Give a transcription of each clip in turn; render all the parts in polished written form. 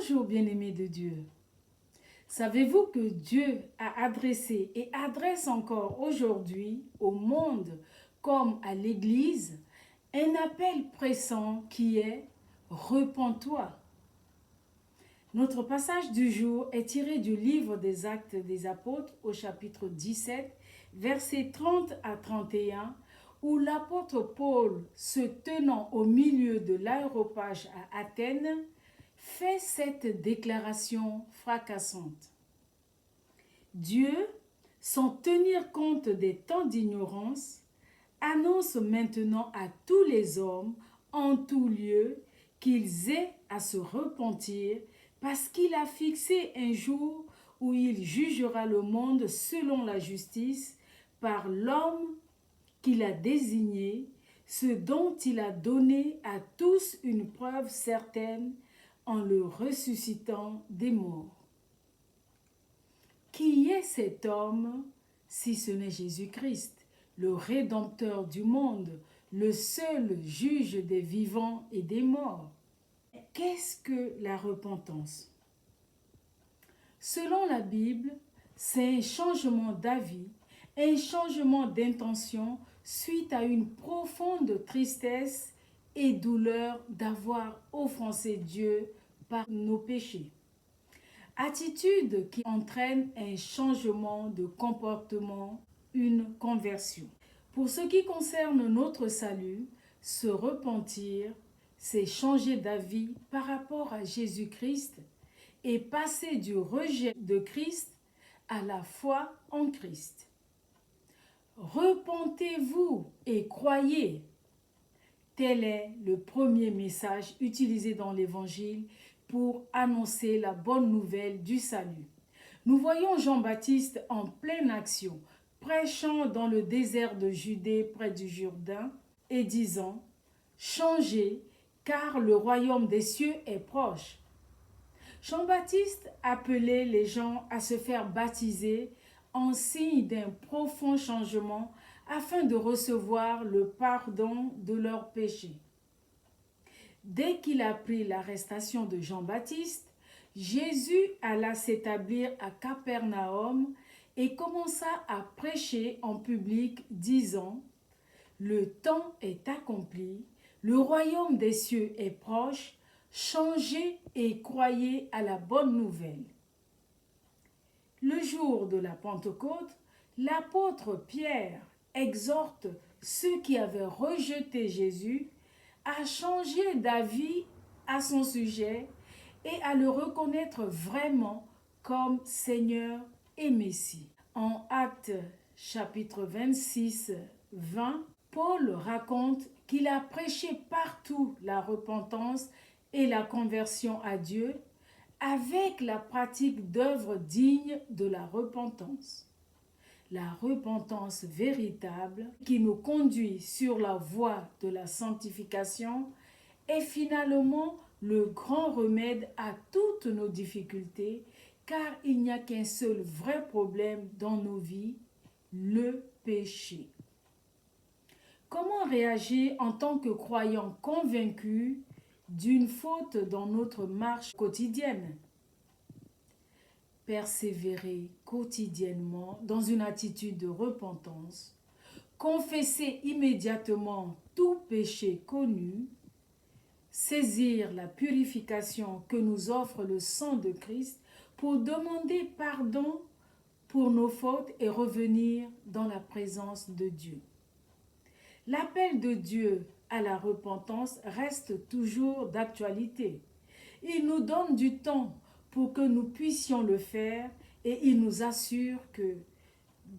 Bonjour bien-aimés de Dieu. Savez-vous que Dieu a adressé et adresse encore aujourd'hui au monde comme à l'Église un appel pressant qui est « Repens-toi ». Notre passage du jour est tiré du livre des Actes des Apôtres au chapitre 17, versets 30 à 31, où l'apôtre Paul, se tenant au milieu de l'aréopage à Athènes, fait cette déclaration fracassante. Dieu, sans tenir compte des temps d'ignorance, annonce maintenant à tous les hommes, en tout lieu, qu'ils aient à se repentir parce qu'il a fixé un jour où il jugera le monde selon la justice par l'homme qu'il a désigné, ce dont il a donné à tous une preuve certaine en le ressuscitant des morts. Qui est cet homme si ce n'est Jésus-Christ, le Rédempteur du monde, le seul juge des vivants et des morts? Qu'est-ce que la repentance? Selon la Bible, c'est un changement d'avis, un changement d'intention suite à une profonde tristesse et douleur d'avoir offensé Dieu par nos péchés. Attitude qui entraîne un changement de comportement, une conversion. Pour ce qui concerne notre salut, se repentir, c'est changer d'avis par rapport à Jésus-Christ et passer du rejet de Christ à la foi en Christ. Repentez-vous et croyez. Tel est le premier message utilisé dans l'Évangile pour annoncer la bonne nouvelle du salut. Nous voyons Jean-Baptiste en pleine action, prêchant dans le désert de Judée près du Jourdain et disant « Changez, car le royaume des cieux est proche ». Jean-Baptiste appelait les gens à se faire baptiser en signe d'un profond changement afin de recevoir le pardon de leurs péchés. Dès qu'il apprit l'arrestation de Jean-Baptiste, Jésus alla s'établir à Capernaum et commença à prêcher en public, disant « Le temps est accompli, le royaume des cieux est proche, changez et croyez à la bonne nouvelle. » Le jour de la Pentecôte, l'apôtre Pierre exhorte ceux qui avaient rejeté Jésus à changer d'avis à son sujet et à le reconnaître vraiment comme Seigneur et Messie. En Actes chapitre 26, 20, Paul raconte qu'il a prêché partout la repentance et la conversion à Dieu avec la pratique d'œuvres dignes de la repentance. La repentance véritable qui nous conduit sur la voie de la sanctification est finalement le grand remède à toutes nos difficultés, car il n'y a qu'un seul vrai problème dans nos vies, le péché. Comment réagir en tant que croyant convaincu d'une faute dans notre marche quotidienne? Persévérer quotidiennement dans une attitude de repentance, confesser immédiatement tout péché connu, saisir la purification que nous offre le sang de Christ pour demander pardon pour nos fautes et revenir dans la présence de Dieu. L'appel de Dieu à la repentance reste toujours d'actualité. Il nous donne du temps pour que nous puissions le faire et il nous assure que,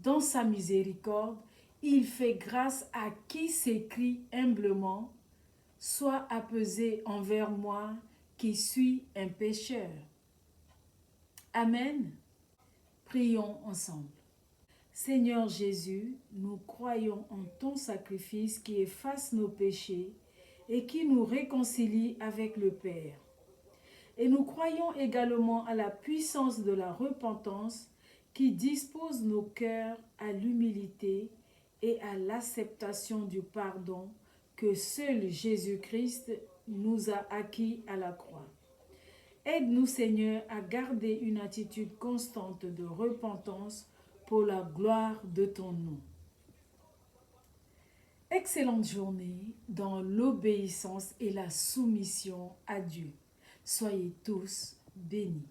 dans sa miséricorde, il fait grâce à qui s'écrie humblement « Sois apaisé envers moi qui suis un pécheur ». Amen. Prions ensemble. Seigneur Jésus, nous croyons en ton sacrifice qui efface nos péchés et qui nous réconcilie avec le Père. Et nous croyons également à la puissance de la repentance qui dispose nos cœurs à l'humilité et à l'acceptation du pardon que seul Jésus-Christ nous a acquis à la croix. Aide-nous, Seigneur, à garder une attitude constante de repentance pour la gloire de ton nom. Excellente journée dans l'obéissance et la soumission à Dieu. Soyez tous bénis.